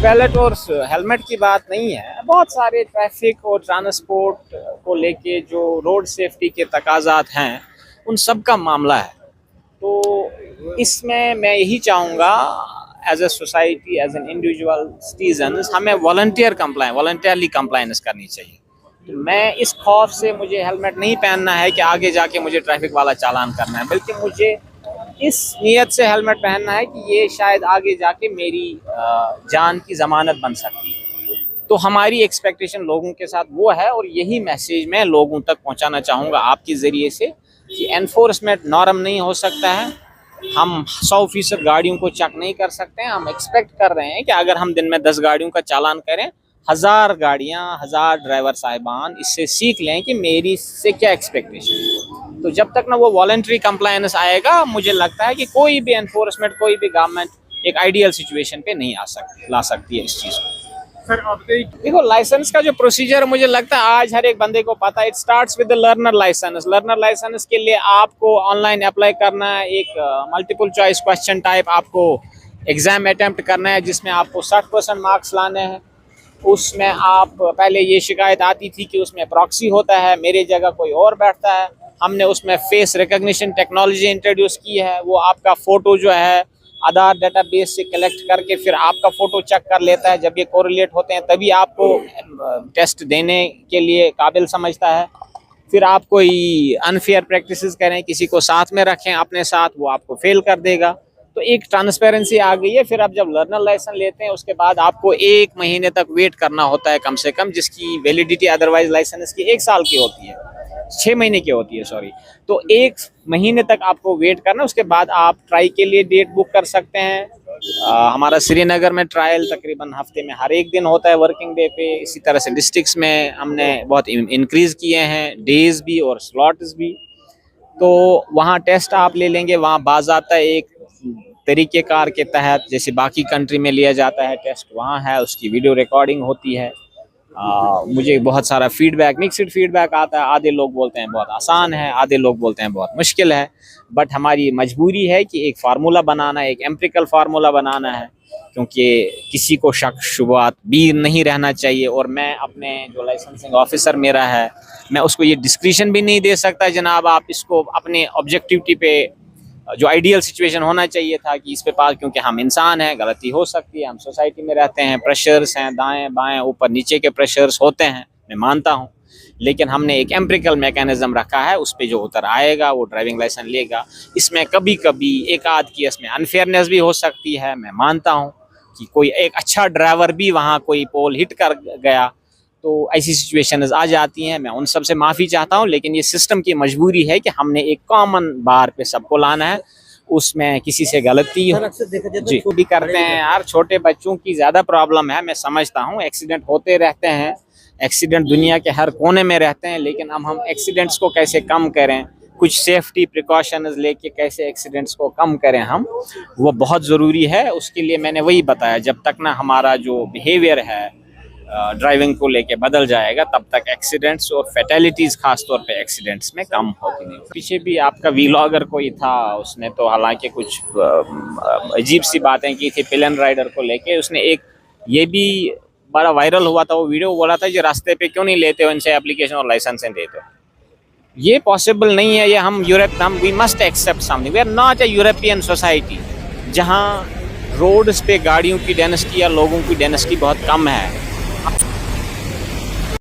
Ballot और helmet की बात नहीं है, बहुत सारे ट्रैफिक और ट्रांसपोर्ट को लेके जो रोड सेफ्टी के तकाज़ात हैं उन सब का मामला है। तो इसमें मैं यही चाहूँगा as a society, as an individual citizen, हमें वॉलंटियरली कंप्लायंस करनी चाहिए। तो मैं इस खौफ से मुझे हेलमेट नहीं पहनना है कि आगे जाके मुझे ट्रैफिक वाला चालान करना है, बल्कि मुझे इस नीयत से हेलमेट पहनना है कि ये शायद आगे जाके मेरी जान की ज़मानत बन सकती है। तो हमारी एक्सपेक्टेशन लोगों के साथ वो है, और यही मैसेज मैं लोगों तक पहुंचाना चाहूँगा आपके ज़रिए से कि एनफोर्समेंट नॉर्म नहीं हो सकता है। हम 100% गाड़ियों को चेक नहीं कर सकते हैं। हम एक्सपेक्ट कर रहे हैं कि अगर हम दिन में 10 गाड़ियों का चालान करें, 1000 गाड़ियाँ, 1000 ड्राइवर साहिबान इससे सीख लें कि मेरी से क्या एक्सपेक्टेशन है। तो जब तक ना वो वॉलंटरी कंप्लायंस आएगा, मुझे लगता है कि कोई भी एनफोर्समेंट, कोई भी गवर्नमेंट एक आइडियल सिचुएशन पे नहीं ला सकती है इस चीज़ को। सर आप देखो, लाइसेंस का जो प्रोसीजर मुझे लगता है आज हर एक बंदे को पता है। It starts with the learner licence. Learner licence के लिए आपको ऑनलाइन अप्लाई करना है, एक मल्टीपल चॉइस क्वेश्चन टाइप आपको एग्जाम अटेम्प्ट करना है, जिसमें आपको 60% मार्क्स लाने हैं। उसमें आप पहले ये शिकायत आती थी कि उसमें प्रॉक्सी होता है, मेरी जगह कोई और बैठता है। हमने उसमें फेस रिकग्निशन टेक्नोलॉजी इंट्रोड्यूस की है। वो आपका फ़ोटो जो है आधार डेटाबेस से कलेक्ट करके फिर आपका फ़ोटो चेक कर लेता है। जब ये कोरिलेट होते हैं तभी आपको टेस्ट देने के लिए काबिल समझता है। फिर आप कोई अनफेयर प्रैक्टिसेस करें, किसी को साथ में रखें अपने साथ, वो आपको फेल कर देगा। तो एक ट्रांसपेरेंसी आ गई है। फिर आप जब लर्नर लाइसेंस लेते हैं उसके बाद आपको 1 महीने तक वेट करना होता है कम से कम, जिसकी वैलिडिटी अदरवाइज लाइसेंस की 1 साल की होती है, 6 महीने की होती है, सॉरी। तो 1 महीने तक आपको वेट करना, उसके बाद आप ट्राई के लिए डेट बुक कर सकते हैं। हमारा श्रीनगर में ट्रायल तकरीबन हफ्ते में हर एक दिन होता है वर्किंग डे पे। इसी तरह से डिस्ट्रिक्ट्स में हमने बहुत इंक्रीज़ किए हैं, डेज भी और स्लॉट्स भी। तो वहाँ टेस्ट आप ले लेंगे, वहाँ बाज़ाब्ता एक तरीक़ेकार के तहत जैसे बाकी कंट्री में लिया जाता है टेस्ट, वहाँ है, उसकी वीडियो रिकॉर्डिंग होती है। मुझे बहुत सारा फीडबैक, मिक्सड फीडबैक आता है। आधे लोग बोलते हैं बहुत आसान है, आधे लोग बोलते हैं बहुत मुश्किल है। बट हमारी मजबूरी है कि एक फार्मूला बनाना, एक एम्पिरिकल फार्मूला बनाना है, क्योंकि किसी को शक शुबहात भी नहीं रहना चाहिए। और मैं अपने जो लाइसेंसिंग ऑफिसर मेरा है, मैं उसको ये डिस्क्रिशन भी नहीं दे सकता जनाब आप इसको अपने ऑब्जेक्टिविटी पे, जो आइडियल सिचुएशन होना चाहिए था कि इस पे पास, क्योंकि हम इंसान हैं, गलती हो सकती है, हम सोसाइटी में रहते हैं, प्रेशर्स हैं, दाएं बाएं ऊपर नीचे के प्रेशर्स होते हैं, मैं मानता हूं। लेकिन हमने एक एम्पिरिकल मैकेनिज्म रखा है, उस पे जो उतर आएगा वो ड्राइविंग लाइसेंस लेगा। इसमें कभी कभी एक आध की इसमें अनफेयरनेस भी हो सकती है, मैं मानता हूँ कि कोई एक अच्छा ड्राइवर भी वहाँ कोई पोल हिट कर गया, तो ऐसी सिचुएशंस आ जाती हैं। मैं उन सब से माफ़ी चाहता हूं, लेकिन ये सिस्टम की मजबूरी है कि हमने एक कॉमन बार पे सबको लाना है। उसमें किसी से गलती जी भी करते हैं यार, छोटे बच्चों की ज़्यादा प्रॉब्लम है, मैं समझता हूं। एक्सीडेंट होते रहते हैं, एक्सीडेंट दुनिया के हर कोने में रहते हैं, लेकिन हम एक्सीडेंट्स को कैसे कम करें, कुछ सेफ्टी प्रिकॉशंस लेके कैसे एक्सीडेंट्स को कम करें हम, वो बहुत ज़रूरी है। उसके लिए मैंने वही बताया, जब तक ना हमारा जो बिहेवियर है ड्राइविंग को लेके बदल जाएगा, तब तक एक्सीडेंट्स और फैटेलिटीज़ खास तौर पे एक्सीडेंट्स में कम होती नहीं। पीछे भी आपका वीलॉगर कोई था, उसने तो हालांकि कुछ अजीब सी बातें की थी पिलन राइडर को लेके। उसने एक ये भी बड़ा वायरल हुआ था, वो वीडियो बोला था कि रास्ते पे क्यों नहीं लेते हो इनसे एप्लीकेशन और लाइसेंस देते हो। ये पॉसिबल नहीं है। ये हम we must accept something. We are not a European society जहाँ रोड्स पे गाड़ियों की डेंसिटी या लोगों की डेंसिटी बहुत कम है।